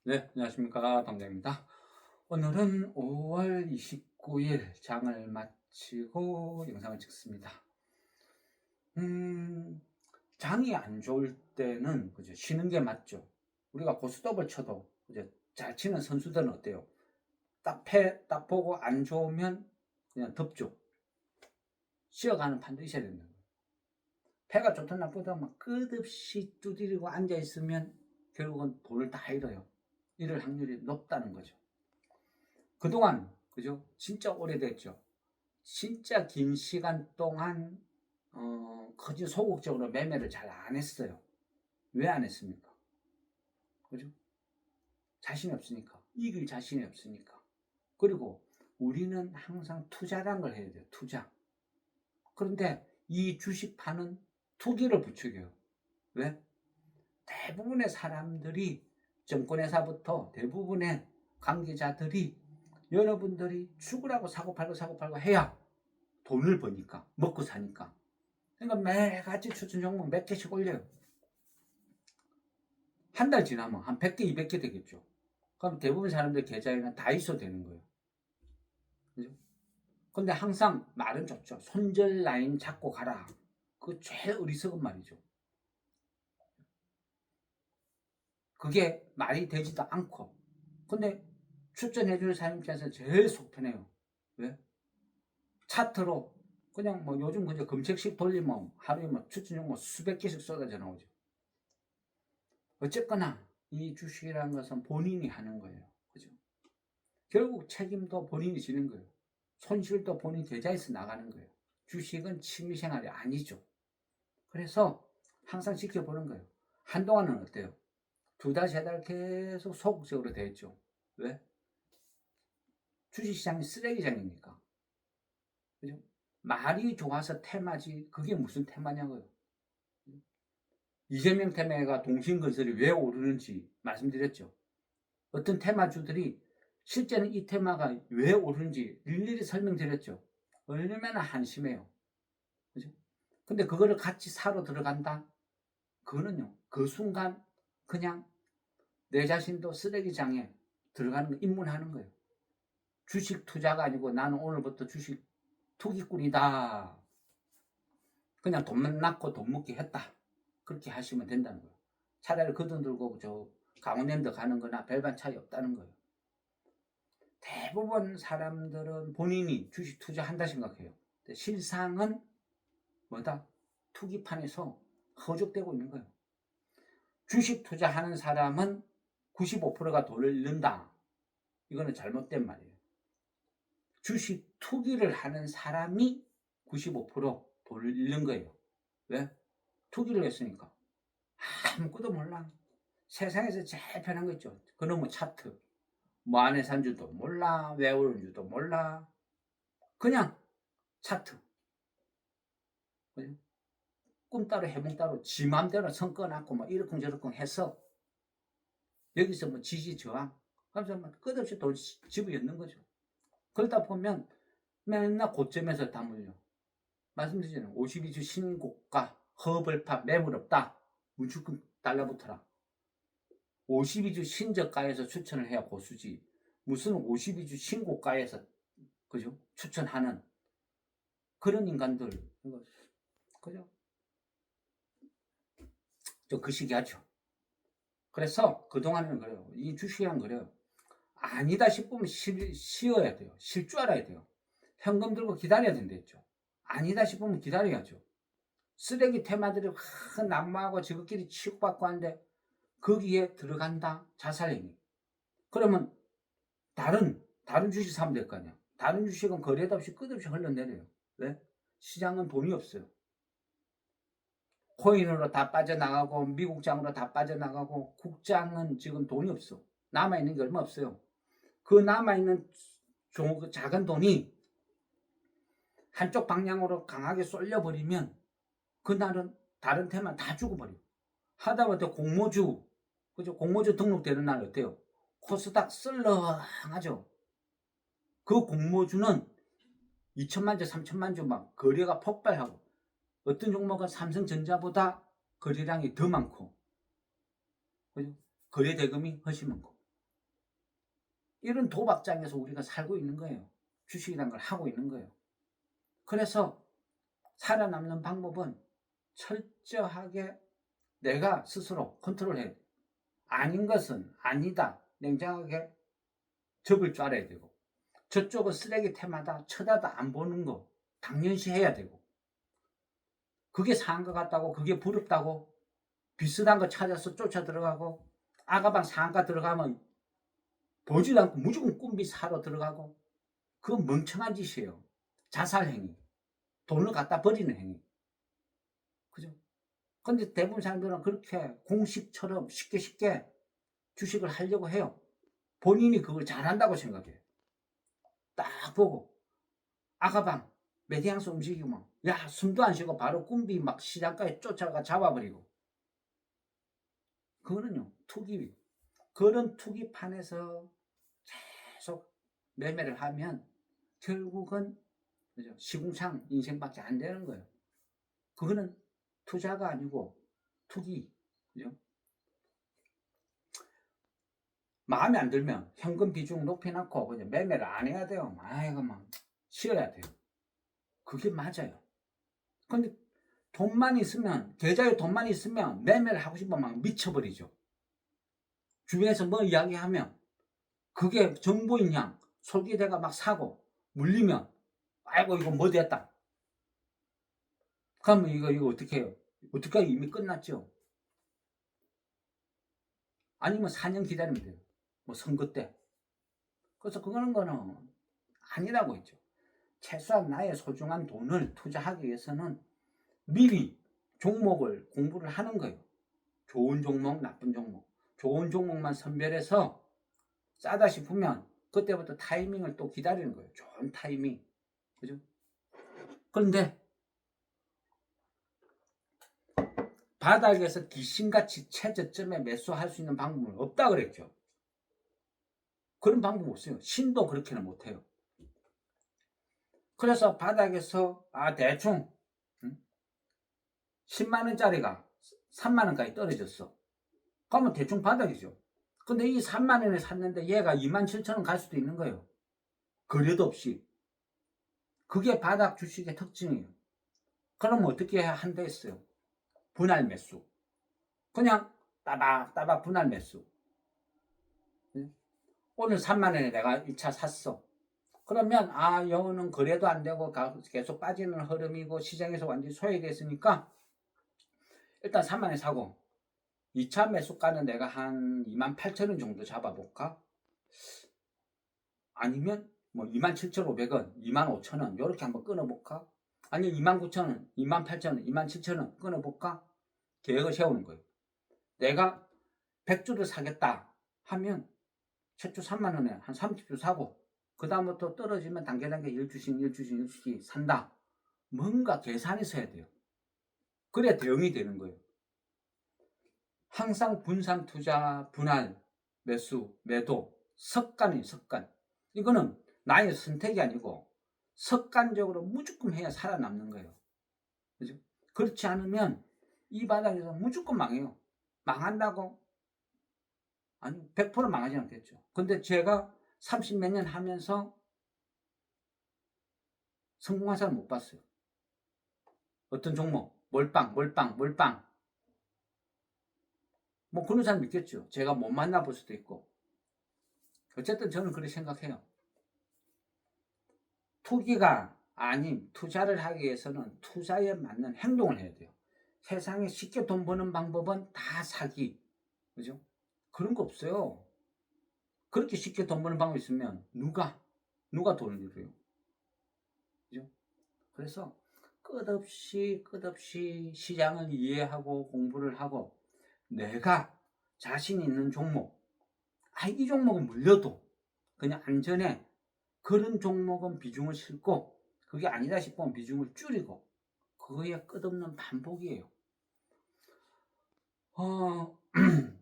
네, 안녕하십니까. 당장입니다. 오늘은 5월 29일 장을 마치고 영상을 찍습니다. 음, 장이 안 좋을 때는 그죠, 쉬는 게 맞죠. 우리가 고스톱을 쳐도 그죠, 잘 치는 선수들은 어때요? 딱 보고 안 좋으면 그냥 덮죠. 쉬어가는 판도 있어야 된다. 패가 좋든 나쁘든 막 끝없이 두드리고 앉아 있으면 결국은 돈을 다 잃어요. 잃을 확률이 높다는 거죠. 그동안 그죠? 진짜 오래됐죠. 진짜 긴 시간 동안 거진 소극적으로 매매를 잘 안 했어요. 왜 안 했습니까? 그죠? 자신이 없으니까. 이길 자신이 없으니까. 그리고 우리는 항상 투자란 걸 해야 돼요. 투자. 그런데 이 주식파는 투기를 부추겨요. 왜? 대부분의 사람들이 정권회사부터 대부분의 관계자들이 여러분들이 죽으라고 사고 팔고 해야 돈을 버니까 먹고 사니까. 그러니까 매일같이 추천 종목 몇 개씩 올려요. 한 달 지나면 한 100개 200개 되겠죠. 그럼 대부분 사람들 계좌에는 다 있어도 되는 거예요. 그죠? 근데 항상 말은 좋죠. 손절 라인 잡고 가라. 그거 제일 어리석은 말이죠. 그게 말이 되지도 않고. 근데 추천해줄 사람께서 제일 속 편해요. 왜? 차트로 그냥 뭐 요즘 그저 검색식 돌리면 하루에 뭐 추천 종목 수백 개씩 쏟아져 나오죠. 어쨌거나 이 주식이라는 것은 본인이 하는 거예요. 그죠? 결국 책임도 본인이 지는 거예요. 손실도 본인 계좌에서 나가는 거예요. 주식은 취미생활이 아니죠. 그래서 항상 지켜보는 거예요. 한동안은 어때요? 2달, 3달 계속 소극적으로 됐죠. 왜? 주식시장이 쓰레기장이니까. 그죠? 말이 좋아서 테마지, 그게 무슨 테마냐고요. 이재명 테마가 동신건설이 왜 오르는지 말씀드렸죠. 어떤 테마주들이 실제는 이 테마가 왜 오르는지 일일이 설명드렸죠. 얼마나 한심해요. 그죠? 근데 그거를 같이 사러 들어간다? 그거는요, 그 순간 그냥 내 자신도 쓰레기장에 들어가는 거 입문하는 거예요. 주식 투자가 아니고 나는 오늘부터 주식 투기꾼이다. 그냥 돈만 낳고 돈 먹기 했다. 그렇게 하시면 된다는 거예요. 차라리 그 돈 들고 저 강원랜드 가는 거나 별반 차이 없다는 거예요. 대부분 사람들은 본인이 주식 투자한다 생각해요. 근데 실상은 뭐다? 투기판에서 허죽되고 있는 거예요. 주식 투자하는 사람은 95%가 돈을 잃는다. 이거는 잘못된 말이에요. 주식 투기를 하는 사람이 95% 돈을 잃는 거예요. 왜? 투기를 했으니까. 아무것도 몰라. 세상에서 제일 편한 거 있죠. 그놈의 차트. 뭐 안에 산 줄도 몰라. 왜 오른 줄도 몰라. 그냥 차트. 꿈 따로 해몽 따로 지 맘대로 선 꺼놨고 뭐 이러쿵저러쿵 해서 여기서 뭐 지지 저항 하면서 뭐 끝없이 돈 집어넣는 거죠. 그러다 보면 맨날 고점에서 다 물려. 말씀드리잖아요. 52주 신고가 허벌파 매물 없다. 무조건 달라붙어라. 52주 신저가에서 추천을 해야 고수지. 무슨 52주 신고가에서 그죠? 추천하는 그런 인간들 그죠? 저 그 시기하죠. 그래서 그동안에는 그래요. 이 주식이란 그래요. 아니다 싶으면 쉬어야 돼요. 쉴 줄 알아야 돼요. 현금 들고 기다려야 된댔죠. 아니다 싶으면 기다려야죠. 쓰레기 테마들이 확 난무하고 지극끼리 치고받고 하는데 거기에 들어간다 자살행위. 그러면 다른 주식 사면 될 거 아니야. 다른 주식은 거래도 없이 끝없이 흘러내려요. 왜? 시장은 돈이 없어요. 코인으로 다 빠져나가고 미국장으로 다 빠져나가고 국장은 지금 돈이 없어. 남아있는 게 얼마 없어요. 그 남아있는 작은 돈이 한쪽 방향으로 강하게 쏠려버리면 그날은 다른 테마 다 죽어버려. 하다못해 공모주, 그죠? 공모주 등록되는 날 어때요? 코스닥 썰렁하죠? 그 공모주는 2천만 주, 3천만 주 막 거래가 폭발하고 어떤 종목은 삼성전자보다 거래량이 더 많고, 그죠? 거래 대금이 훨씬 많고. 이런 도박장에서 우리가 살고 있는 거예요. 주식이라는 걸 하고 있는 거예요. 그래서 살아남는 방법은 철저하게 내가 스스로 컨트롤해야 돼. 아닌 것은 아니다. 냉정하게 접을 줄 알아야 되고, 저쪽은 쓰레기 테마다 쳐다도 안 보는 거 당연시 해야 되고, 그게 상한 것 같다고, 그게 부럽다고 비슷한 거 찾아서 쫓아 들어가고, 아가방 상한가 들어가면 보지도 않고 무조건 꾼비 사러 들어가고, 그건 멍청한 짓이에요. 자살 행위, 돈을 갖다 버리는 행위. 그죠? 근데 대부분 사람들은 그렇게 공식처럼 쉽게 주식을 하려고 해요. 본인이 그걸 잘한다고 생각해요. 딱 보고 아가방 메디앙스 움직이면 야 숨도 안 쉬고 바로 꾼비 막 시장가에 쫓아가 잡아버리고, 그거는요 투기. 그런 투기판에서 계속 매매를 하면 결국은 그죠? 시궁창 인생밖에 안 되는 거예요. 그거는 투자가 아니고 투기. 그죠? 마음에 안 들면 현금 비중 높여놓고 그냥 매매를 안 해야 돼요. 아이고 막 쉬어야 돼요. 그게 맞아요. 근데 돈만 있으면, 계좌에 돈만 있으면 매매를 하고 싶으면 막 미쳐버리죠. 주변에서 뭐 이야기하면 그게 정보인 양 솔깃해가 막 사고 물리면 아이고 이거 뭐 됐다. 그러면 이거 어떻게 해요? 어떻게 해요? 이미 끝났죠. 아니면 4년 기다리면 돼요. 뭐 선거 때. 그래서 그거는 거는 아니라고 했죠. 최소한 나의 소중한 돈을 투자하기 위해서는 미리 종목을 공부를 하는 거예요. 좋은 종목, 나쁜 종목. 좋은 종목만 선별해서 싸다 싶으면 그때부터 타이밍을 또 기다리는 거예요. 좋은 타이밍. 그죠? 그런데 바닥에서 귀신같이 최저점에 매수할 수 있는 방법은 없다 그랬죠. 그런 방법 없어요. 신도 그렇게는 못해요. 그래서 바닥에서 대충 10만원짜리가 3만원까지 떨어졌어. 그러면 대충 바닥이죠. 근데 이 3만원에 샀는데 얘가 27,000원 갈 수도 있는 거예요. 거래도 없이. 그게 바닥 주식의 특징이에요. 그럼 어떻게 한다 했어요? 분할 매수. 그냥 따박따박 분할 매수. 오늘 3만원에 내가 1차 샀어. 그러면 여는 거래도 안 되고 계속 빠지는 흐름이고 시장에서 완전히 소외됐으니까 일단 3만원에 사고 2차 매수가는 내가 한 28,000원 정도 잡아볼까? 아니면 뭐 27,500원, 25,000원 이렇게 한번 끊어볼까? 아니면 29,000원, 28,000원, 27,000원 끊어볼까? 계획을 세우는 거예요. 내가 100주를 사겠다 하면 최초 3만원에 한 30주 사고 그 다음부터 떨어지면 단계 1주씩 산다. 뭔가 계산해서 해야 돼요. 그래야 대응이 되는 거예요. 항상 분산 투자, 분할, 매수, 매도, 습관이에요. 습관. 이거는 나의 선택이 아니고 습관적으로 무조건 해야 살아남는 거예요. 그죠? 그렇지 않으면 이 바닥에서 무조건 망해요. 망한다고? 아니, 100% 망하지 않겠죠. 근데 제가 30 몇 년 하면서 성공한 사람 못 봤어요. 어떤 종목, 몰빵. 뭐 그런 사람 있겠죠. 제가 못 만나볼 수도 있고. 어쨌든 저는 그렇게 생각해요. 투기가 아닌 투자를 하기 위해서는 투자에 맞는 행동을 해야 돼요. 세상에 쉽게 돈 버는 방법은 다 사기. 그죠? 그런 거 없어요. 그렇게 쉽게 돈 버는 방법이 있으면 누가 돈을 잃어요. 그죠? 그래서 끝없이 시장을 이해하고 공부를 하고 내가 자신 있는 종목, 이 종목은 물려도 그냥 안전해. 그런 종목은 비중을 싣고 그게 아니다 싶으면 비중을 줄이고 그거의 끝없는 반복이에요.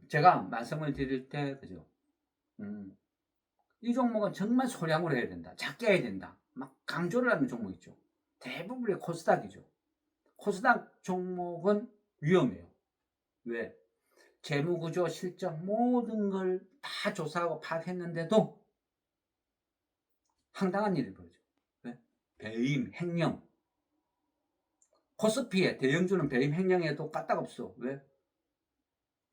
제가 말씀을 드릴 때 그죠? 이 종목은 정말 소량으로 해야 된다. 작게 해야 된다. 막 강조를 하는 종목 있죠. 대부분이 코스닥이죠. 코스닥 종목은 위험해요. 왜? 재무구조, 실적 모든 걸 다 조사하고 파악했는데도 황당한 일이 벌어져. 왜? 배임, 횡령. 코스피에 대형주는 배임, 횡령에도 까딱없어. 왜?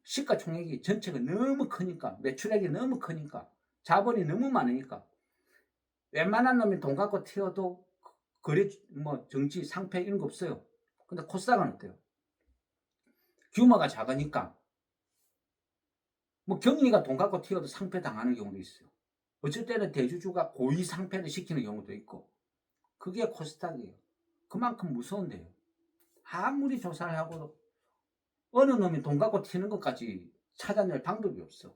시가총액이 전체가 너무 크니까, 매출액이 너무 크니까, 자본이 너무 많으니까, 웬만한 놈이 돈 갖고 튀어도 거래, 정치, 상패 이런 거 없어요. 근데 코스닥은 어때요? 규모가 작으니까, 경리가 돈 갖고 튀어도 상패 당하는 경우도 있어요. 어쩔 때는 대주주가 고의 상패를 시키는 경우도 있고, 그게 코스닥이에요. 그만큼 무서운데요. 아무리 조사를 하고도 어느 놈이 돈 갖고 튀는 것까지 찾아낼 방법이 없어.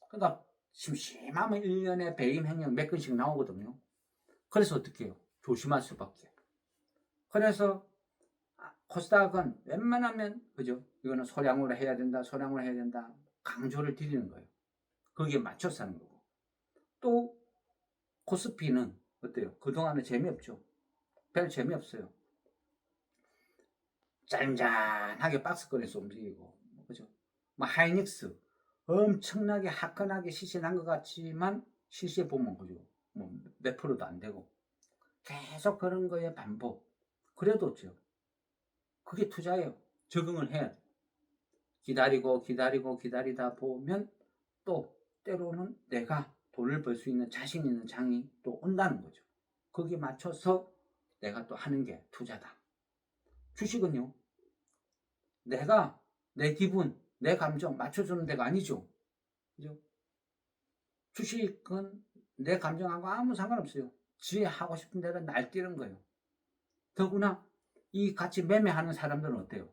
그러니까 심심하면 1년에 배임 횡령 몇 건씩 나오거든요. 그래서 어떻게 해요? 조심할 수밖에. 그래서 코스닥은 웬만하면 그죠? 이거는 소량으로 해야 된다, 소량으로 해야 된다 강조를 드리는 거예요. 거기에 맞춰서 하는 거고. 또 코스피는 어때요? 그동안은 재미없죠. 별 재미없어요. 짠짠하게 박스권에서 움직이고, 그죠? 하이닉스 엄청나게 화끈하게 시세난 것 같지만 실시에 보면 그죠? 몇 프로도 안 되고 계속 그런 거에 반복. 그래도 어때요? 그게 투자예요. 적응을 해야 돼. 기다리다 보면 또 때로는 내가 돈을 벌 수 있는 자신 있는 장이 또 온다는 거죠. 거기에 맞춰서 내가 또 하는 게 투자다. 주식은요, 내가 내 기분, 내 감정 맞춰주는 데가 아니죠. 그죠? 주식은 내 감정하고 아무 상관없어요. 지 하고 싶은 대로 날뛰는 거예요. 더구나 이 같이 매매하는 사람들은 어때요?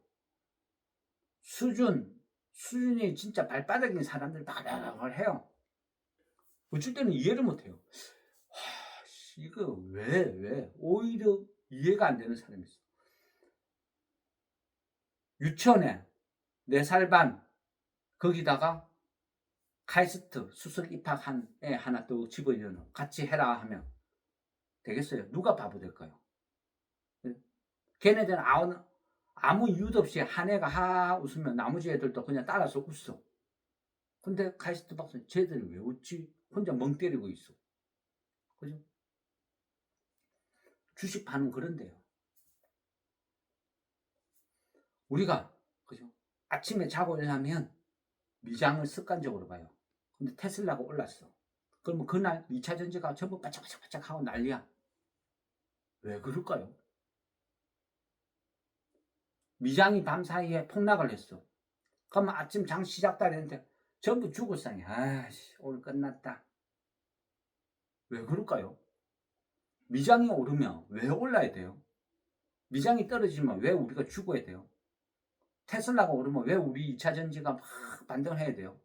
수준이 진짜 발바닥인 사람들 바닥을 해요. 어쩔 때는 이해를 못해요. 이거 왜? 오히려 이해가 안 되는 사람이 있어. 유치원에 4살 반, 거기다가 카이스트 수석 입학한 애 하나 또 집어넣어 같이 해라 하면 되겠어요? 누가 바보 될까요? 걔네들은 아무 이유도 없이 한 애가 하 웃으면 나머지 애들도 그냥 따라서 웃어. 근데 카이스트 박사는 쟤들이 왜 웃지? 혼자 멍 때리고 있어. 그죠? 주식파는 그런데요. 우리가 그죠? 아침에 자고 일어나면 미장을 습관적으로 봐요. 근데 테슬라가 올랐어. 그러면 그날 2차 전지가 전부 바짝바짝 하고 난리야. 왜 그럴까요? 미장이 밤사이에 폭락을 했어. 그러면 아침 장 시작다 했는데 전부 죽었어요. 아씨, 오늘 끝났다. 왜 그럴까요? 미장이 오르면 왜 올라야 돼요? 미장이 떨어지면 왜 우리가 죽어야 돼요? 테슬라가 오르면 왜 우리 2차 전지가 막 반등을 해야 돼요?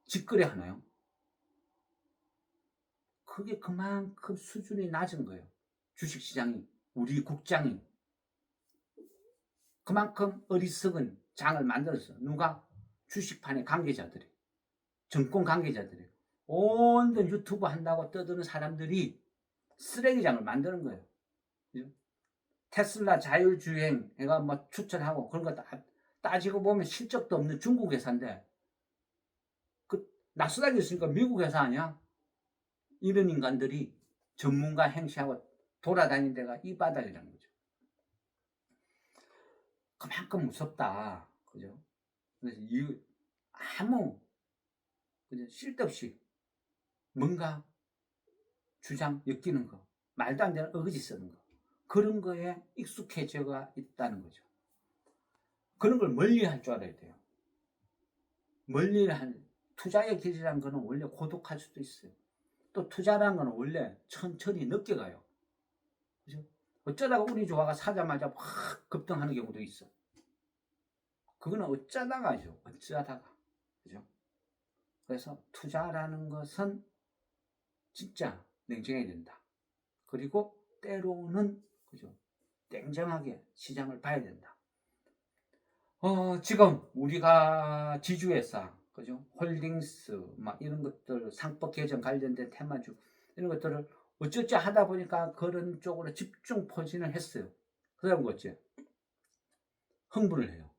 직거래 하나요? 그게 그만큼 수준이 낮은 거예요. 주식시장이, 우리 국장이. 그만큼 어리석은 장을 만들었어. 누가? 주식판의 관계자들이. 정권 관계자들이. 온전 유튜브 한다고 떠드는 사람들이 쓰레기장을 만드는 거예요. 테슬라 자율주행 애가 추천하고 그런 거 따지고 보면 실적도 없는 중국 회사인데 그 나스닥이 있으니까 미국 회사 아니야? 이런 인간들이 전문가 행시하고 돌아다니는 데가 이 바닥이라는 거죠. 그만큼 무섭다. 그죠? 그래서 아무 그죠? 쓸데없이 뭔가 주장 엮이는 거, 말도 안 되는 어거지 쓰는 거, 그런 거에 익숙해져가 있다는 거죠. 그런 걸 멀리 할 줄 알아야 돼요. 투자의 길이라는 거는 원래 고독할 수도 있어요. 또 투자라는 거는 원래 천천히 늦게 가요. 그죠? 어쩌다가 운이 좋아가 사자마자 확 급등하는 경우도 있어. 그거는 어쩌다가죠. 어쩌다가. 그죠? 그래서 투자라는 것은 진짜 냉정해야 된다. 그리고 때로는 그죠? 냉정하게 시장을 봐야 된다. 지금 우리가 지주회사, 그죠? 홀딩스, 이런 것들, 상법 개정 관련된 테마주, 이런 것들을 어쩌지 하다 보니까 그런 쪽으로 집중 포진을 했어요. 그다음 거지. 흥분을 해요.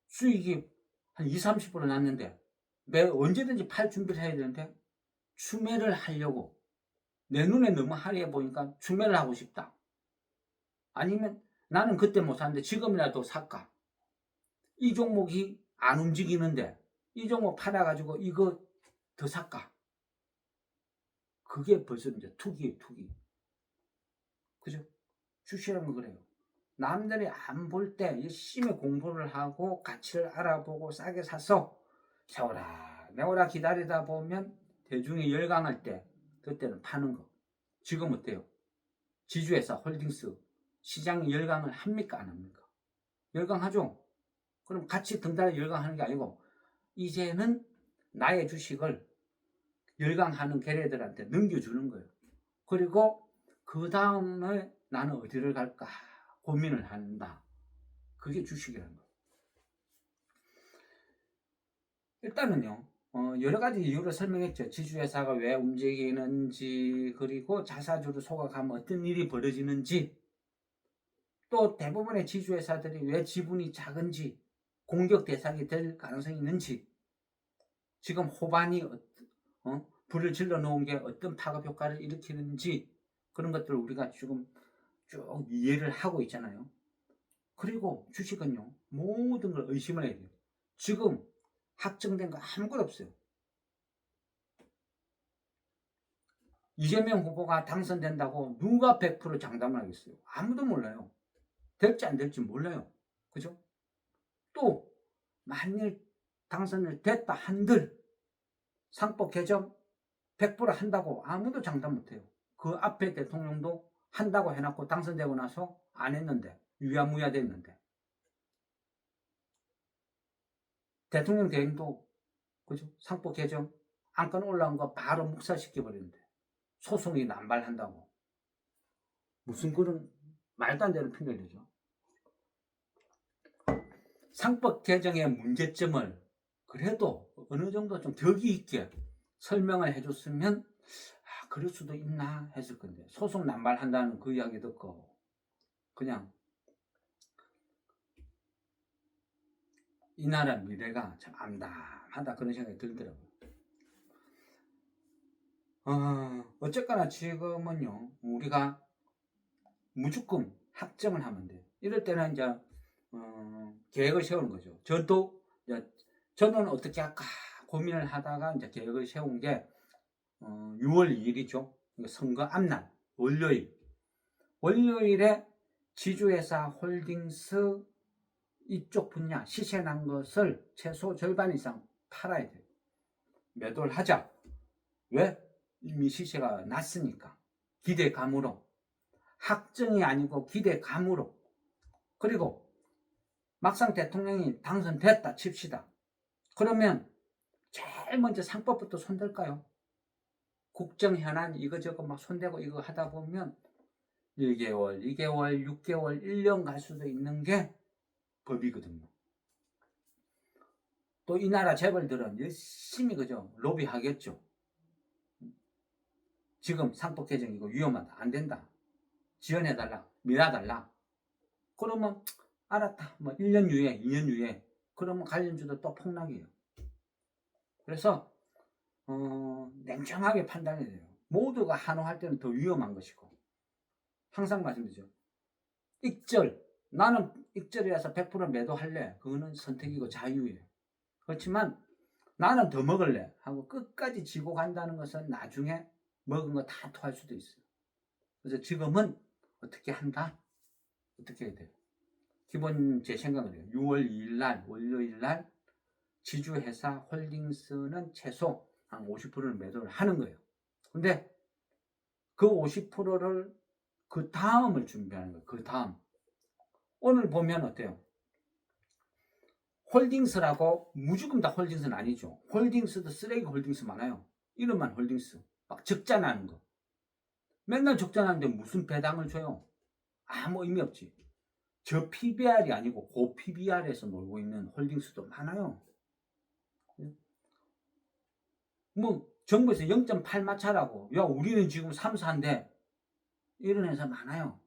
수익이 한 20, 30% 났는데, 언제든지 팔 준비를 해야 되는데, 추매를 하려고 내 눈에 너무 화려해 보니까 추매를 하고 싶다. 아니면 나는 그때 못 샀는데 지금이라도 살까? 이 종목이 안 움직이는데 이 종목 팔아가지고 이거 더 살까? 그게 벌써 이제 투기예요, 투기. 그죠? 주식이라는 건 그래요. 남들이 안 볼 때 열심히 공부를 하고 가치를 알아보고 싸게 사서 세워라 내워라 기다리다 보면 대중이 열광할 때 그때는 파는 거. 지금 어때요? 지주회사 홀딩스 시장이 열광을 합니까 안 합니까? 열광하죠. 그럼 같이 등달에 열광하는 게 아니고 이제는 나의 주식을 열광하는 걔네들한테 넘겨주는 거예요. 그리고 그 다음에 나는 어디를 갈까 고민을 한다. 그게 주식이라는 거예요. 일단은요, 여러 가지 이유를 설명했죠. 지주회사가 왜 움직이는지, 그리고 자사주를 소각하면 어떤 일이 벌어지는지, 또 대부분의 지주회사들이 왜 지분이 작은지, 공격 대상이 될 가능성이 있는지, 지금 호반이 불을 질러 놓은 게 어떤 파급 효과를 일으키는지, 그런 것들을 우리가 지금 쭉 이해를 하고 있잖아요. 그리고 주식은요, 모든 걸 의심을 해야 돼요. 지금 확정된 거 아무것도 없어요. 이재명 후보가 당선된다고 누가 100% 장담을 하겠어요? 아무도 몰라요. 될지 안 될지 몰라요. 그죠? 또 만일 당선을 됐다 한들 상법 개정 100% 한다고 아무도 장담 못해요. 그 앞에 대통령도 한다고 해놓고 당선되고 나서 안 했는데 유야무야 됐는데 대통령 대행도 그죠? 상법 개정 안건 올라온 거 바로 묵살시켜 버리는데 소송이 남발한다고 무슨 그런 말도 안 되는 핑계를 대죠. 상법 개정의 문제점을 그래도 어느 정도 좀 격이 있게 설명을 해줬으면 그럴 수도 있나 했을 건데 소송 남발한다는 그 이야기 듣고 그냥 이 나라 미래가 참 암담하다 그런 생각이 들더라고요. 어쨌거나 지금은요 우리가 무조건 확정을 하면 돼요. 이럴 때는 이제 계획을 세우는 거죠. 저는 어떻게 할까 고민을 하다가 이제 계획을 세운 게 6월 2일이죠. 선거 앞날 월요일에 지주회사 홀딩스 이쪽 분야 시세 난 것을 최소 절반 이상 팔아야 돼요. 매도를 하자. 왜? 이미 시세가 났으니까. 기대감으로. 확정이 아니고 기대감으로. 그리고 막상 대통령이 당선됐다 칩시다. 그러면 제일 먼저 상법부터 손댈까요? 국정 현안 이거저거 막 손대고 이거 하다 보면 1개월, 2개월, 6개월, 1년 갈 수도 있는 게 법이거든요. 또 이 나라 재벌들은 열심히 그죠 로비하겠죠. 지금 상법 개정 이거 위험하다 안 된다 지원해달라 밀어달라 그러면 알았다 뭐 1년 유예 2년 유예 그러면 관련주도 또 폭락이에요. 그래서 냉정하게 판단해야 돼요. 모두가 한호할 때는 더 위험한 것이고 항상 말씀드리죠. 익절 나는 익절이라서 100% 매도할래 그거는 선택이고 자유예요. 그렇지만 나는 더 먹을래 하고 끝까지 지고 간다는 것은 나중에 먹은 거 다 토할 수도 있어요. 그래서 지금은 어떻게 한다? 어떻게 해야 돼요? 기본 제 생각은 해요. 6월 2일 날 월요일 날 지주회사 홀딩스는 최소 한 50%를 매도를 하는 거예요. 근데 그 50%를 그 다음을 준비하는 거예요. 그 다음. 오늘 보면 어때요? 홀딩스라고 무조건 다 홀딩스는 아니죠. 홀딩스도 쓰레기 홀딩스 많아요. 이름만 홀딩스. 막 적자나는 거. 맨날 적자나는데 무슨 배당을 줘요? 아무 의미 없지. 저 PBR이 아니고 고 PBR에서 놀고 있는 홀딩스도 많아요. 뭐 정부에서 0.8 마차라고 야 우리는 지금 3, 4인데 이런 회사 많아요.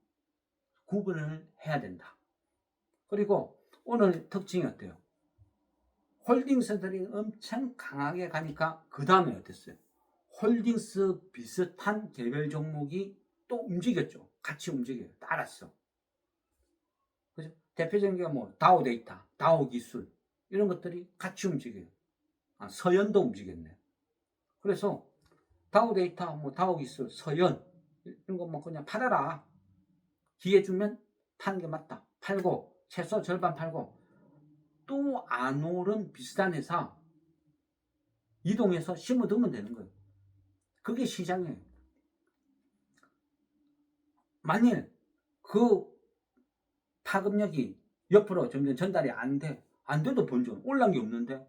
구분을 해야 된다. 그리고 오늘 특징이 어때요? 홀딩스들이 엄청 강하게 가니까 그 다음에 어땠어요? 홀딩스 비슷한 개별 종목이 또 움직였죠. 같이 움직여요. 따랐어. 그죠? 대표적인 게 뭐 다우데이터, 다우기술 이런 것들이 같이 움직여요. 서연도 움직였네. 그래서 다우데이터, 뭐 다우기술, 서연 이런 거 뭐 그냥 팔아라. 기회 주면 파는 게 맞다. 팔고 최소 절반 팔고 또 안 오른 비슷한 회사 이동해서 심어두면 되는 거예요. 그게 시장이에요. 만일 그 파급력이 옆으로 점점 전달이 안 돼. 안 돼도 본전 올라간 게 없는데.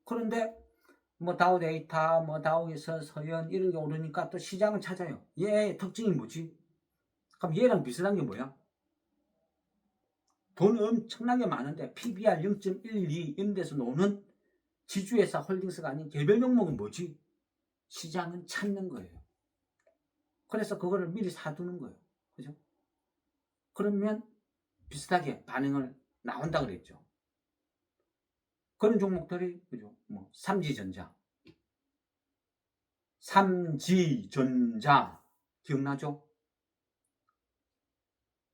그런데 뭐 다우데이터, 뭐 다우에서 서연 이런 게 오르니까 또 시장을 찾아요. 얘 특징이 뭐지? 그럼 얘랑 비슷한 게 뭐야? 돈 엄청나게 많은데 PBR 0.12 이런 데서 노는 지주회사 홀딩스가 아닌 개별 종목은 뭐지? 시장은 찾는 거예요. 그래서 그거를 미리 사두는 거예요. 그죠? 그러면 비슷하게 반응을 나온다 그랬죠. 그런 종목들이 그죠? 뭐 삼지전자 기억나죠?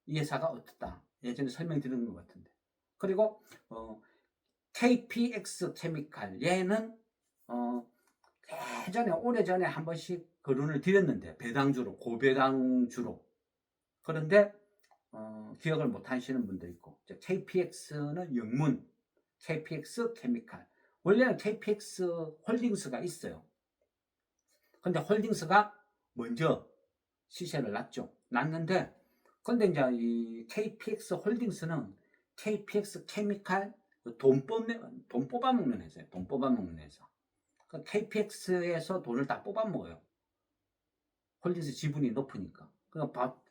이 회사가 어떻다. 예전에 설명드린 것 같은데. 그리고 KPX 케미칼 얘는 예전에 오래전에 한 번씩 거론을 드렸는데 배당주로 고배당주로. 그런데 기억을 못 하시는 분도 있고 KPX는 영문 KPX 케미칼 원래는 KPX 홀딩스가 있어요. 근데 홀딩스가 먼저 시세를 났는데 근데 이제 이 KPX 홀딩스는 KPX 케미칼 돈 뽑아먹는 회사예요. 돈 뽑아먹는 회사. KPX에서 돈을 다 뽑아먹어요. 홀딩스 지분이 높으니까. 그러니까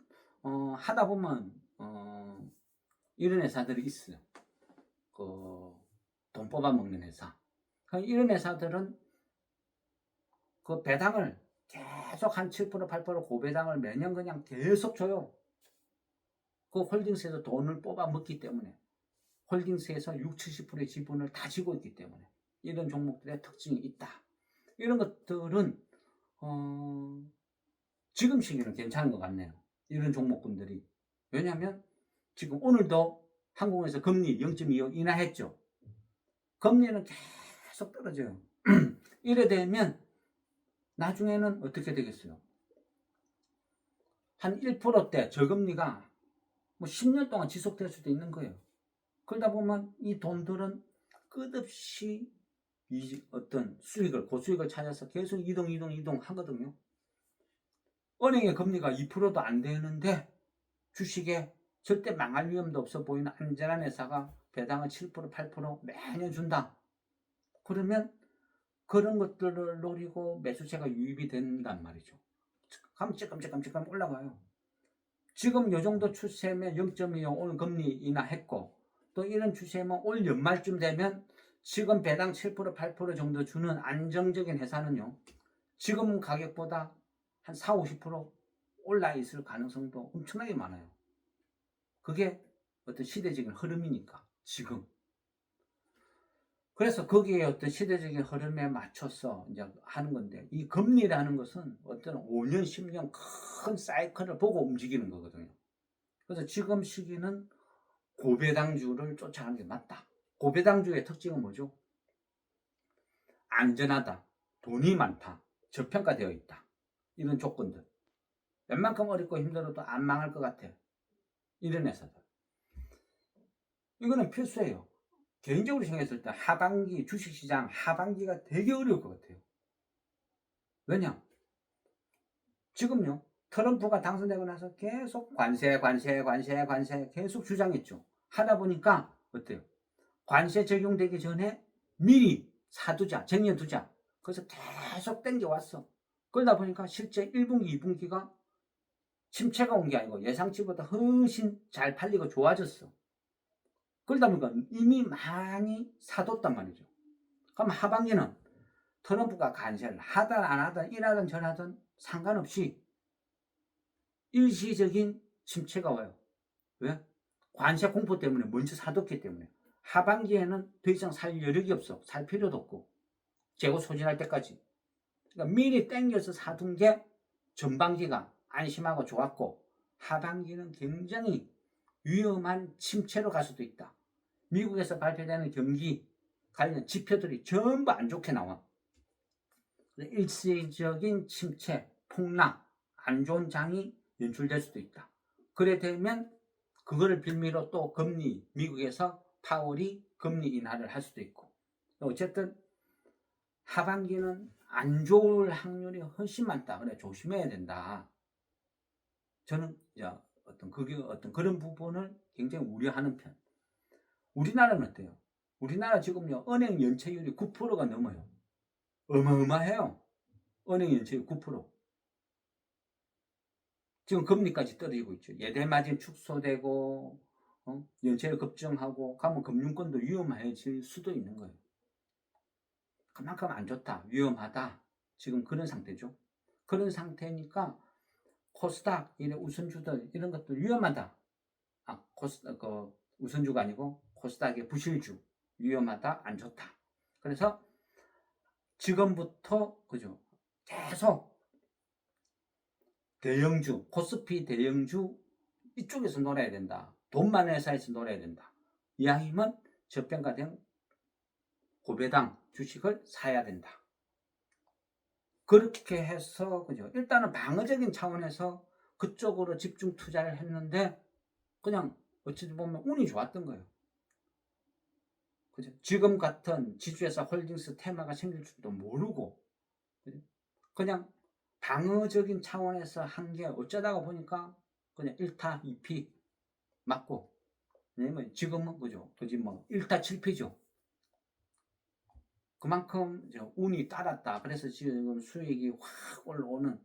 하다 보면 이런 회사들이 있어요. 돈 뽑아먹는 회사. 그러니까 이런 회사들은 그 배당을 계속 한 7%, 8% 고배당을 매년 그냥 계속 줘요. 그 홀딩스에서 돈을 뽑아먹기 때문에 홀딩스에서 60, 70%의 지분을 다 쥐고 있기 때문에 이런 종목들의 특징이 있다. 이런 것들은 지금 시기는 괜찮은 것 같네요. 이런 종목군들이. 왜냐하면 지금 오늘도 한국에서 금리 0.25 인하했죠. 금리는 계속 떨어져요. 이래 되면 나중에는 어떻게 되겠어요? 한 1%대 저금리가 뭐 10년 동안 지속될 수도 있는 거예요. 그러다 보면 이 돈들은 끝없이 이 어떤 고수익을 찾아서 계속 이동 하거든요. 은행의 금리가 2%도 안 되는데 주식에 절대 망할 위험도 없어 보이는 안전한 회사가 배당을 7%, 8% 매년 준다. 그러면 그런 것들을 노리고 매수세가 유입이 된단 말이죠. 깜찍 올라가요. 지금 요 정도 추세면 0.25 오늘 금리 인하했고 또 이런 추세면 올 연말쯤 되면 지금 배당 7%, 8% 정도 주는 안정적인 회사는요. 지금 가격보다 한 4, 50% 올라 있을 가능성도 엄청나게 많아요. 그게 어떤 시대적인 흐름이니까 지금. 그래서 거기에 어떤 시대적인 흐름에 맞춰서 이제 하는 건데 이 금리라는 것은 어떤 5년, 10년 큰 사이클을 보고 움직이는 거거든요. 그래서 지금 시기는 고배당주를 쫓아가는 게 맞다. 고배당주의 특징은 뭐죠? 안전하다, 돈이 많다, 저평가되어 있다. 이런 조건들. 웬만큼 어렵고 힘들어도 안 망할 것 같아. 이런 회사들. 이거는 필수예요. 개인적으로 생각했을 때 하반기 주식시장 하반기가 되게 어려울 것 같아요. 왜냐? 지금요. 트럼프가 당선되고 나서 계속 관세 계속 주장했죠. 하다 보니까 어때요? 관세 적용되기 전에 미리 사두자, 쟁여두자. 그래서 계속 땡겨왔어. 그러다 보니까 실제 1분기, 2분기가 침체가 온 게 아니고 예상치보다 훨씬 잘 팔리고 좋아졌어. 그러다 보니까 이미 많이 사뒀단 말이죠. 그럼 하반기는 트럼프가 관세를 하든 안 하든 일하든 저하든 상관없이 일시적인 침체가 와요. 왜? 관세 공포 때문에 먼저 사뒀기 때문에. 하반기에는 더 이상 살 여력이 없어. 살 필요도 없고. 재고 소진할 때까지. 그러니까 미리 땡겨서 사둔 게 전반기가 안심하고 좋았고 하반기는 굉장히 위험한 침체로 갈 수도 있다. 미국에서 발표되는 경기 관련 지표들이 전부 안 좋게 나와. 일시적인 침체, 폭락, 안 좋은 장이 연출될 수도 있다. 그래 되면 그거를 빌미로 또 금리, 미국에서 파월이 금리 인하를 할 수도 있고. 어쨌든 하반기는 안 좋을 확률이 훨씬 많다. 그래 조심해야 된다. 저는 어떤 그런 부분을 굉장히 우려하는 편. 우리나라는 어때요? 우리나라 지금요 은행 연체율이 9%가 넘어요. 어마어마해요. 은행 연체율 9%. 지금 금리까지 떨어지고 있죠. 예대 마진 축소되고 연체율 급증하고 가면 금융권도 위험해질 수도 있는 거예요. 그만큼 안 좋다, 위험하다. 지금 그런 상태죠. 그런 상태니까 코스닥 이런 우선주들 이런 것들 위험하다. 우선주가 아니고 코스닥의 부실주 위험하다, 안 좋다. 그래서 지금부터 그죠 계속 대형주, 코스피 대형주 이쪽에서 놀아야 된다. 돈 많은 회사에서 놀아야 된다. 이왕이면 저평가된 고배당 주식을 사야 된다. 그렇게 해서 그죠. 일단은 방어적인 차원에서 그쪽으로 집중 투자를 했는데 그냥 어찌 보면 운이 좋았던 거예요. 그죠? 지금 같은 지주회사 홀딩스 테마가 생길 줄도 모르고 그죠? 그냥 방어적인 차원에서 한 게 어쩌다가 보니까 그냥 1타 2피 맞고 왜냐면 지금은 그죠? 그지 뭐 1타 7피죠. 그만큼 운이 따랐다. 그래서 지금 수익이 확 올라오는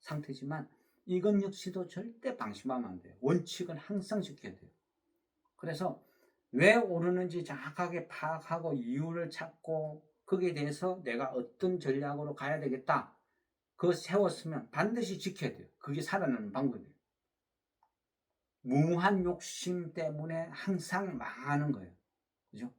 상태지만 이건 역시도 절대 방심하면 안 돼요. 원칙은 항상 지켜야 돼요. 그래서 왜 오르는지 정확하게 파악하고 이유를 찾고 거기에 대해서 내가 어떤 전략으로 가야 되겠다. 그거 세웠으면 반드시 지켜야 돼요. 그게 살아나는 방법이에요. 무한 욕심 때문에 항상 망하는 거예요. 그죠?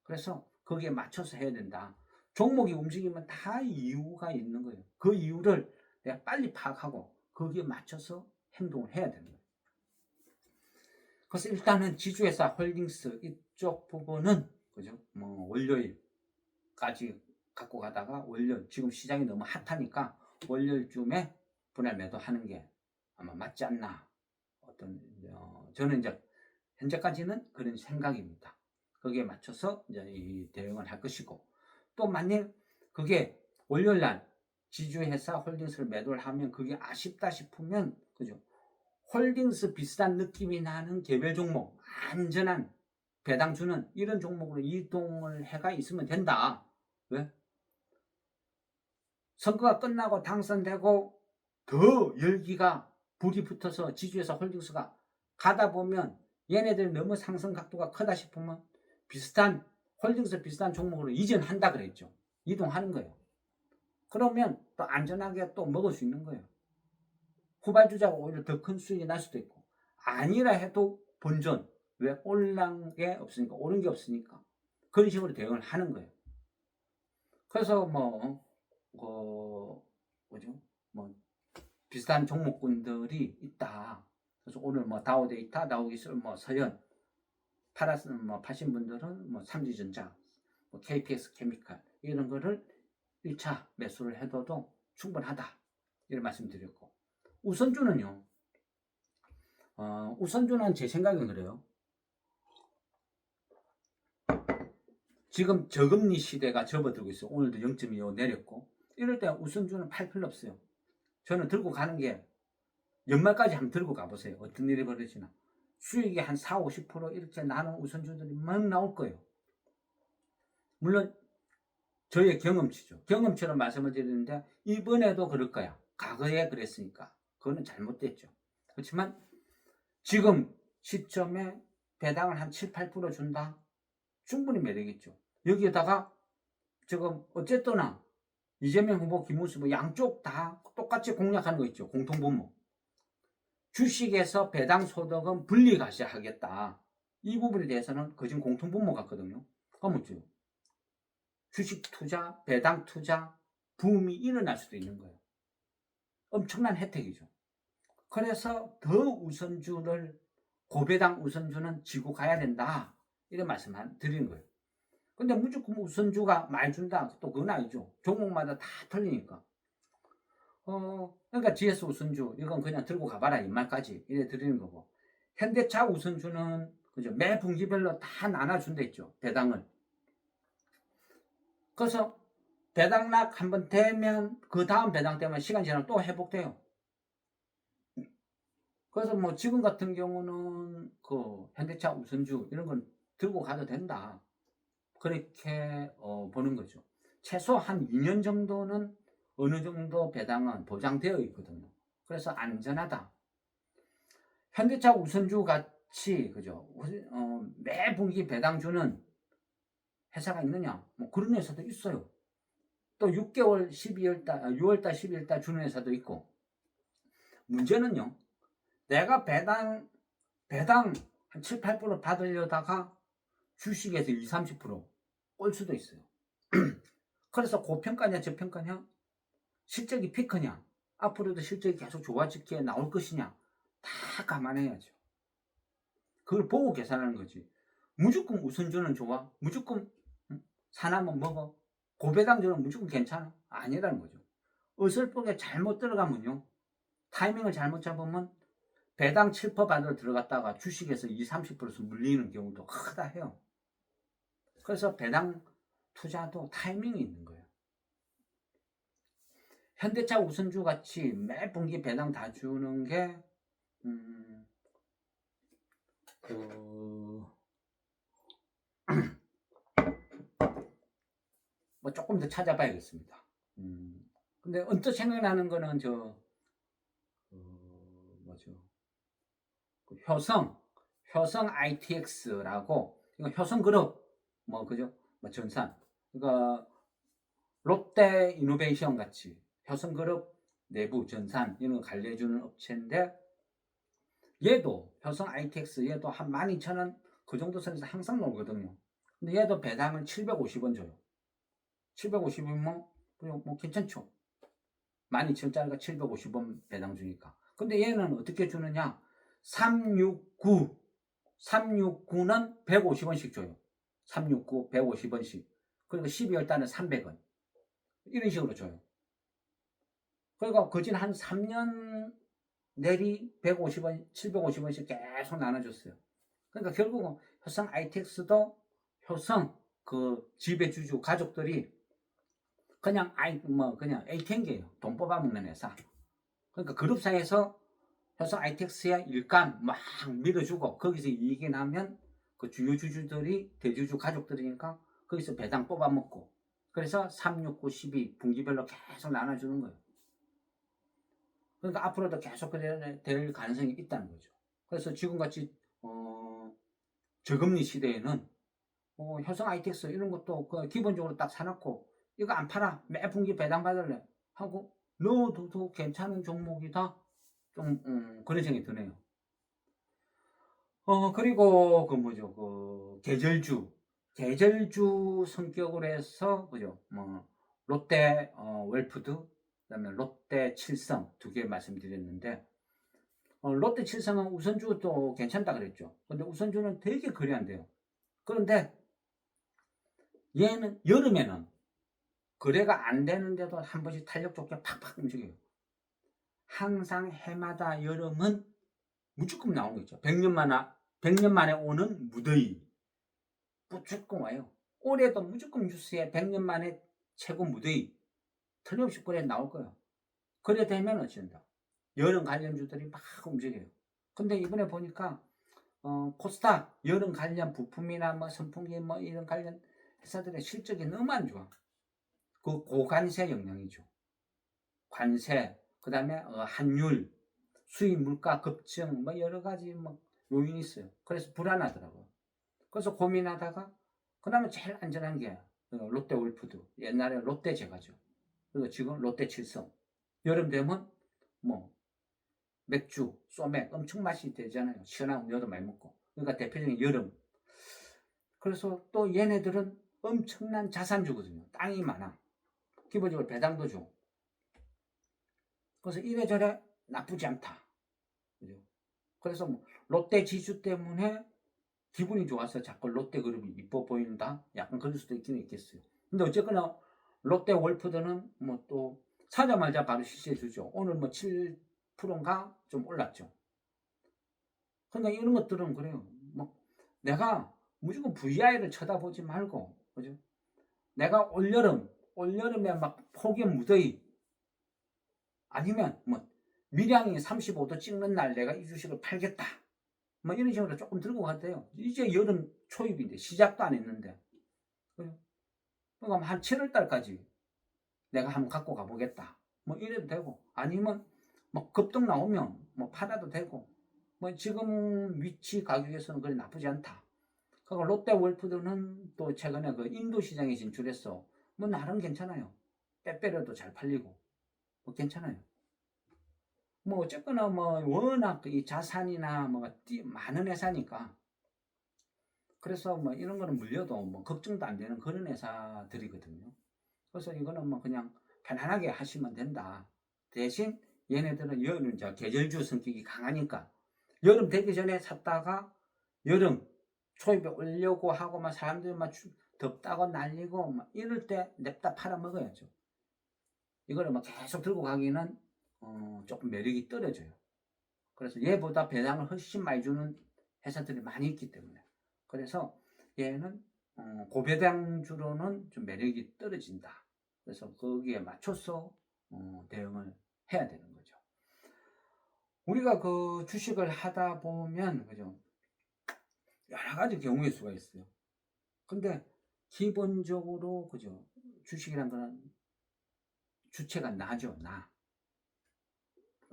그래서 거기에 맞춰서 해야 된다. 종목이 움직이면 다 이유가 있는 거예요. 그 이유를 내가 빨리 파악하고 거기에 맞춰서 행동을 해야 되는 거예요. 그래서 일단은 지주회사 홀딩스 이쪽 부분은 그죠? 뭐 월요일까지 갖고 가다가 월요일 지금 시장이 너무 핫하니까 월요일쯤에 분할 매도하는 게 아마 맞지 않나. 저는 이제 현재까지는 그런 생각입니다. 거기에 맞춰서 이제 이 대응을 할 것이고 또 만일 그게 월요일 날 지주회사 홀딩스를 매도를 하면 그게 아쉽다 싶으면 그죠? 홀딩스 비슷한 느낌이 나는 개별 종목 안전한 배당 주는 이런 종목으로 이동을 해가 있으면 된다. 왜? 선거가 끝나고 당선되고 더 열기가 불이 붙어서 지주회사 홀딩스가 가다 보면 얘네들 너무 상승 각도가 크다 싶으면 비슷한 홀딩스 비슷한 종목으로 이전한다 그랬죠. 이동하는 거예요. 그러면 또 안전하게 또 먹을 수 있는 거예요. 후발주자가 오히려 더 큰 수익이 날 수도 있고 아니라 해도 본전 왜 올란 게 없으니까 오른 게 없으니까 그런 식으로 대응을 하는 거예요. 그래서 뭐죠? 뭐 비슷한 종목군들이 있다. 그래서 오늘 뭐 다우데이터, 다우기술, 뭐 서현 파신 분들은 뭐 삼지전자, 뭐 KPX 케미칼 이런 거를 1차 매수를 해둬도 충분하다. 이런 말씀드렸고 우선주는요. 우선주는 제 생각은 그래요. 지금 저금리 시대가 접어들고 있어요. 오늘도 0.25 내렸고 이럴 때 우선주는 팔 필요 없어요. 저는 들고 가는 게 연말까지 한번 들고 가보세요. 어떤 일이 벌어지나. 수익이 한 4, 50% 이렇게 나는 우선주들이 막 나올 거예요. 물론 저의 경험치죠. 경험처럼 말씀을 드리는데 이번에도 그럴 거야. 과거에 그랬으니까. 그거는 잘못됐죠. 그렇지만 지금 시점에 배당을 한 7, 8% 준다? 충분히 매력있죠. 여기에다가 지금 어쨌거나 이재명 후보, 김문수 후보 양쪽 다 똑같이 공략하는 거 있죠. 공통분모. 주식에서 배당 소득은 분리 가시하겠다. 이 부분에 대해서는 거진 공통분모 같거든요. 그럼 뭐죠? 주식 투자, 배당 투자, 붐이 일어날 수도 있는 거예요. 엄청난 혜택이죠. 그래서 더 우선주를 고배당 우선주는 지고 가야 된다. 이런 말씀 드리는 거예요. 근데 무조건 우선주가 많이 준다. 또 그건 아니죠. 종목마다 다 틀리니까. 그러니까 GS 우선주 이건 그냥 들고 가봐라 연말까지 이래 드리는 거고, 현대차 우선주는 그죠, 매 분기별로 다 나눠준다 했죠, 배당을. 그래서 배당락 한번 되면 그 다음 배당 때문에 시간 지나면 또 회복돼요. 그래서 뭐 지금 같은 경우는 그 현대차 우선주 이런 건 들고 가도 된다, 그렇게 보는 거죠. 최소 한 2년 정도는 어느 정도 배당은 보장되어 있거든요. 그래서 안전하다. 현대차 우선주 같이 그죠, 매 분기 배당 주는 회사가 있느냐? 뭐 그런 회사도 있어요. 또 6개월 6월달 12월달 주는 회사도 있고. 문제는요, 내가 배당 한 7, 8% 받으려다가 주식에서 20, 30%올 수도 있어요. 그래서 고평가냐 저평가냐, 실적이 피크냐, 앞으로도 실적이 계속 좋아지게 나올 것이냐, 다 감안해야죠. 그걸 보고 계산하는 거지. 무조건 우선주는 좋아, 무조건 사나면 먹어, 고배당주는 무조건 괜찮아, 아니라는 거죠. 어설프게 잘못 들어가면요, 타이밍을 잘못 잡으면 배당 7% 받으러 들어갔다가 주식에서 20, 30%서 물리는 경우도 크다 해요. 그래서 배당 투자도 타이밍이 있는 거예요. 현대차 우선주 같이 매 분기 배당 다 주는 게 뭐 조금 더 찾아봐야겠습니다. 근데 언뜻 생각나는 거는 뭐죠? 그 효성 ITX라고, 이거 효성그룹 뭐 그죠? 뭐 전산, 그러니까 롯데 이노베이션 같이 효성그룹 내부 전산 이런 거 관리해주는 업체인데, 얘도 효성 ITX 얘도 한 12,000원 그 정도 선에서 항상 나오거든요. 근데 얘도 배당을 750원 줘요. 750원이면 뭐 괜찮죠. 12,000원짜리가 750원 배당 주니까. 근데 얘는 어떻게 주느냐, 369는 150원씩 줘요. 369 150원씩. 그리고 12월 달은 300원 이런 식으로 줘요. 그러니까 거진 한 3년 내리 150원 750원씩 계속 나눠줬어요. 그러니까 결국은 효성 ITX도 효성 그 지배주주 가족들이 그냥 그냥 ATM기예요. 돈 뽑아먹는 회사. 그러니까 그룹사에서 효성 ITX에 일감 막 밀어주고, 거기서 이익이 나면 그 주요 주주들이 대주주 가족들이니까 거기서 배당 뽑아먹고, 그래서 3, 6, 9, 12 분기별로 계속 나눠주는 거예요. 그러니까 앞으로도 계속 될 가능성이 있다는 거죠. 그래서 지금같이 저금리 시대에는 효성 ITX 이런 것도 기본적으로 딱 사놓고 이거 안 팔아, 매 분기 배당 받을래 하고 넣어도 괜찮은 종목이다, 좀 그런 생각이 드네요. 그리고 그 뭐죠, 그 계절주 성격으로 해서 그죠, 뭐 롯데 웰푸드, 그다음에 롯데 칠성 두 개 말씀드렸는데, 롯데 칠성은 우선주도 괜찮다 그랬죠. 근데 우선주는 되게 거래한대요. 그런데 얘는 여름에는 거래가 안 되는데도 한 번씩 탄력 좋게 팍팍 움직여요. 항상 해마다 여름은 무조건 나오는 거 있죠. 100년 만에 오는 무더위 무조건 와요. 올해도 무조건 뉴스에 100년 만에 최고 무더위 틀림없이 거래 나올 거예요. 그래 되면 어쩐다, 여름 관련주들이 막 움직여요. 근데 이번에 보니까 코스닥 여름 관련 부품이나 뭐 선풍기 뭐 이런 관련 회사들의 실적이 너무 안 좋아. 그 고관세 영향이죠. 관세, 그 다음에 환율, 수입 물가 급증, 뭐 여러 가지 뭐 요인이 있어요. 그래서 불안하더라고요. 그래서 고민하다가 그다음에 제일 안전한 게 롯데 올푸드, 옛날에 롯데 제과죠. 그리고 지금 롯데 칠성. 여름 되면 뭐 맥주, 소맥 엄청 맛이 되잖아요. 시원한 음료도 많이 먹고. 그러니까 대표적인 여름. 그래서 또 얘네들은 엄청난 자산주거든요. 땅이 많아. 기본적으로 배당도 줘. 그래서 이래저래 나쁘지 않다. 그죠? 그래서 뭐 롯데 지수 때문에 기분이 좋아서 자꾸 롯데그룹이 이뻐 보인다? 약간 그럴 수도 있긴 있겠어요. 근데 어쨌거나 롯데 월푸드는 뭐 또 사자마자 바로 실시해 주죠. 오늘 뭐 7%인가 좀 올랐죠. 근데 이런 것들은 그래요. 뭐 내가 무조건 VI를 쳐다보지 말고, 그죠? 내가 올여름에 막 폭염 무더위, 아니면 뭐 밀양이 35도 찍는 날 내가 이 주식을 팔겠다. 뭐 이런 식으로 조금 들고 갔대요. 이제 여름 초입인데 시작도 안 했는데. 그러니까 한 7월 달까지 내가 한번 갖고 가보겠다. 뭐 이래도 되고, 아니면 뭐 급등 나오면 뭐 팔아도 되고, 뭐 지금 위치 가격에서는 그리 나쁘지 않다. 그리고 롯데월푸드는 또 최근에 그 인도 시장에 진출했어. 뭐 나름 괜찮아요. 빼빼로도 잘 팔리고, 뭐 괜찮아요. 뭐 어쨌거나 뭐 워낙 이 자산이나 뭐 많은 회사니까, 그래서 뭐 이런 거는 물려도 뭐 걱정도 안 되는 그런 회사들이거든요. 그래서 이거는 뭐 그냥 편안하게 하시면 된다. 대신 얘네들은 여름 이제 계절주 성격이 강하니까 여름 되기 전에 샀다가 여름 초입에 올려고 하고 막 사람들이 막 덥다고 난리고 막 이럴 때 냅다 팔아 먹어야죠. 이거를 막 계속 들고 가기는 조금 매력이 떨어져요. 그래서 얘보다 배당을 훨씬 많이 주는 회사들이 많이 있기 때문에, 그래서 얘는 고배당주로는 좀 매력이 떨어진다. 그래서 거기에 맞춰서 대응을 해야 되는 거죠. 우리가 그 주식을 하다 보면, 그죠, 여러 가지 경우의 수가 있어요. 근데 기본적으로, 그죠, 주식이란 거는 주체가 나죠.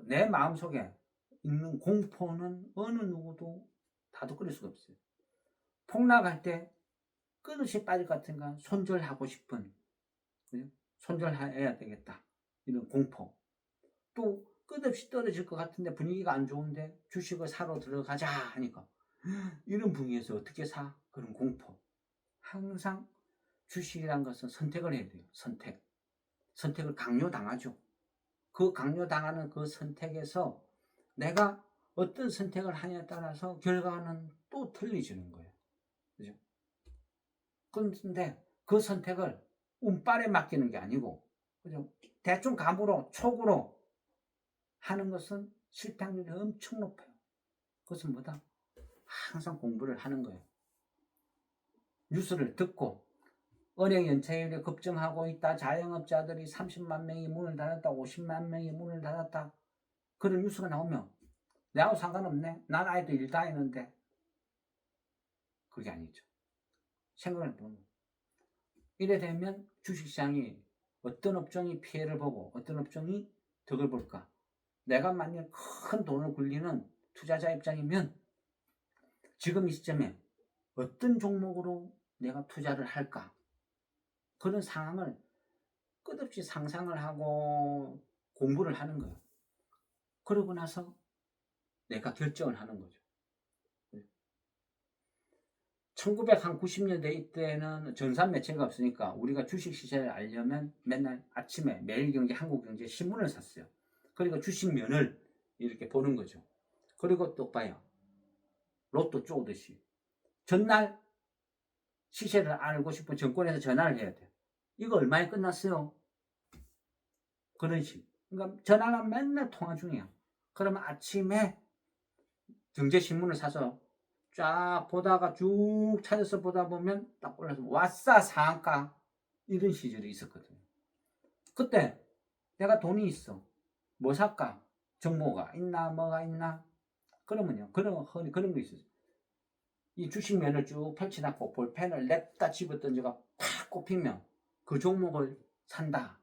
내 마음속에 있는 공포는 어느 누구도 다독거릴 수가 없어요. 폭락할 때 끝없이 빠질 것 같은가 손절하고 싶은, 그죠? 손절해야 되겠다, 이런 공포. 또 끝없이 떨어질 것 같은데 분위기가 안 좋은데 주식을 사러 들어가자 하니까 이런 분위기에서 어떻게 사? 그런 공포. 항상 주식이란 것은 선택을 해야 돼요. 선택을 강요당하죠. 그 강요당하는 그 선택에서 내가 어떤 선택을 하냐에 따라서 결과는 또 틀리지는 거예요. 그죠? 그런데 그 선택을 운빨에 맡기는 게 아니고, 그죠? 대충 감으로 촉으로 하는 것은 실패률이 엄청 높아요. 그것은 뭐다? 항상 공부를 하는 거예요. 뉴스를 듣고 은행 연체율이 급증하고 있다. 자영업자들이 30만 명이 문을 닫았다. 50만 명이 문을 닫았다. 그런 뉴스가 나오면 내하고 상관없네. 난 아직도 일 다 했는데. 그게 아니죠. 생각을 해보면 이래 되면 주식시장이 어떤 업종이 피해를 보고 어떤 업종이 덕을 볼까? 내가 만약 큰 돈을 굴리는 투자자 입장이면 지금 이 시점에 어떤 종목으로 내가 투자를 할까? 그런 상황을 끝없이 상상을 하고 공부를 하는 거예요. 그러고 나서 내가 결정을 하는 거죠. 1990년대 이때는 전산 매체가 없으니까 우리가 주식 시세를 알려면 맨날 아침에 매일경제, 한국경제 신문을 샀어요. 그리고 주식면을 이렇게 보는 거죠. 그리고 또 봐요. 로또 쪼듯이 전날 시세를 알고 싶으면 정권에서 전화를 해야 돼요. 이거 얼마에 끝났어요? 그런 식. 그러니까 전화가 맨날 통화 중이야. 그러면 아침에 경제신문을 사서 쫙 보다가 쭉 찾아서 보다 보면 딱 올라서 왔싸 상한가, 이런 시절이 있었거든요. 그때 내가 돈이 있어. 뭐 살까? 정보가 있나 뭐가 있나? 그러면요. 그런 거 있어요. 이 주식면을 쭉 펼쳐놨고 볼펜을 냅다 집어던져가 팍 꼽히면 그 종목을 산다.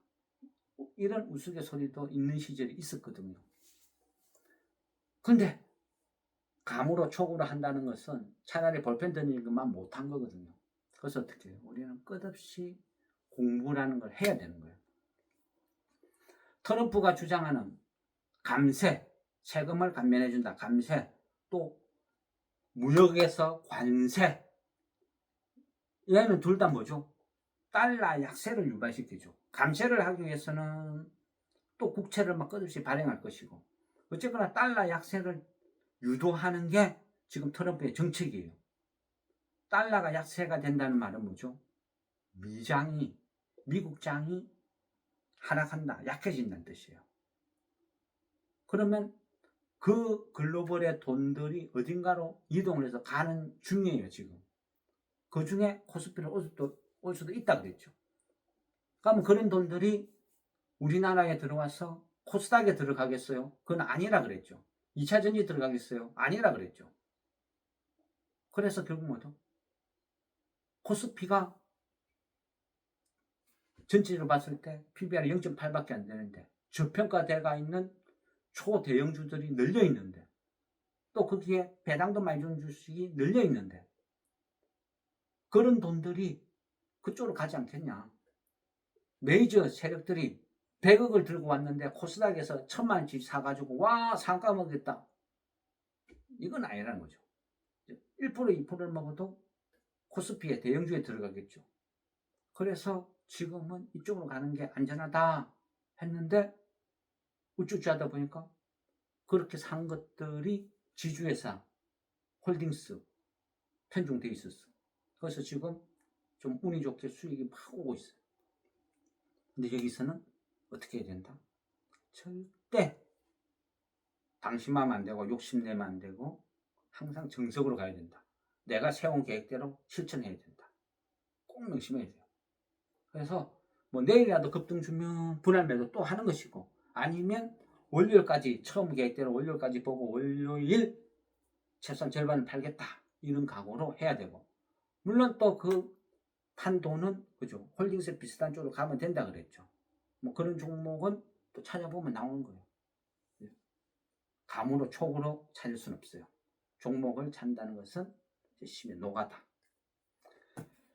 이런 우스갯소리도 있는 시절이 있었거든요. 근데 감으로 촉으로 한다는 것은 차라리 볼펜 던지는 것만 못한 거거든요. 그래서 어떻게 해요? 우리는 끝없이 공부라는 걸 해야 되는 거예요. 트럼프가 주장하는 감세, 세금을 감면해준다. 감세, 또 무역에서 관세. 얘는 둘 다 뭐죠? 달러 약세를 유발시키죠. 감세를 하기 위해서는 또 국채를 막 끝없이 발행할 것이고, 어쨌거나 달러 약세를 유도하는 게 지금 트럼프의 정책이에요. 달러가 약세가 된다는 말은 뭐죠? 미국 장이 하락한다, 약해진다는 뜻이에요. 그러면 그 글로벌의 돈들이 어딘가로 이동을 해서 가는 중이에요, 지금. 그 중에 코스피를 올 수도 있다 그랬죠. 그러면 그런 돈들이 우리나라에 들어와서 코스닥에 들어가겠어요? 그건 아니라 그랬죠. 2차 전지 들어가겠어요? 아니라 그랬죠. 그래서 결국 뭐죠? 코스피가 전체적으로 봤을 때 PBR이 0.8밖에 안 되는데 저평가되어 있는 초대형주들이 늘려 있는데, 또 거기에 배당도 많이 주는 주식이 늘려 있는데, 그런 돈들이 그쪽으로 가지 않겠냐. 메이저 세력들이 100억을 들고 왔는데 코스닥에서 1000만원치 사가지고 와 상가 먹겠다, 이건 아니라는 거죠. 1% 2%를 먹어도 코스피의 대형주에 들어가겠죠. 그래서 지금은 이쪽으로 가는 게 안전하다 했는데 우쭈쭈 하다 보니까 그렇게 산 것들이 지주회사 홀딩스 편중돼 있었어. 그래서 지금 좀 운이 좋게 수익이 막 오고 있어요. 근데 여기서는 어떻게 해야 된다? 절대 방심하면 안 되고 욕심내면 안 되고 항상 정석으로 가야 된다. 내가 세운 계획대로 실천해야 된다. 꼭 명심해야 돼요. 그래서 뭐 내일이라도 급등 주면 분할 매도 또 하는 것이고, 아니면 월요일까지, 처음 계획대로 월요일까지 보고 월요일 최소한 절반을 팔겠다, 이런 각오로 해야 되고, 물론 또 그 판 돈은 그죠, 홀딩스 비슷한 쪽으로 가면 된다 그랬죠. 뭐 그런 종목은 또 찾아보면 나오는 거예요. 감으로 촉으로 찾을 수는 없어요. 종목을 찾는다는 것은 심의 노가다.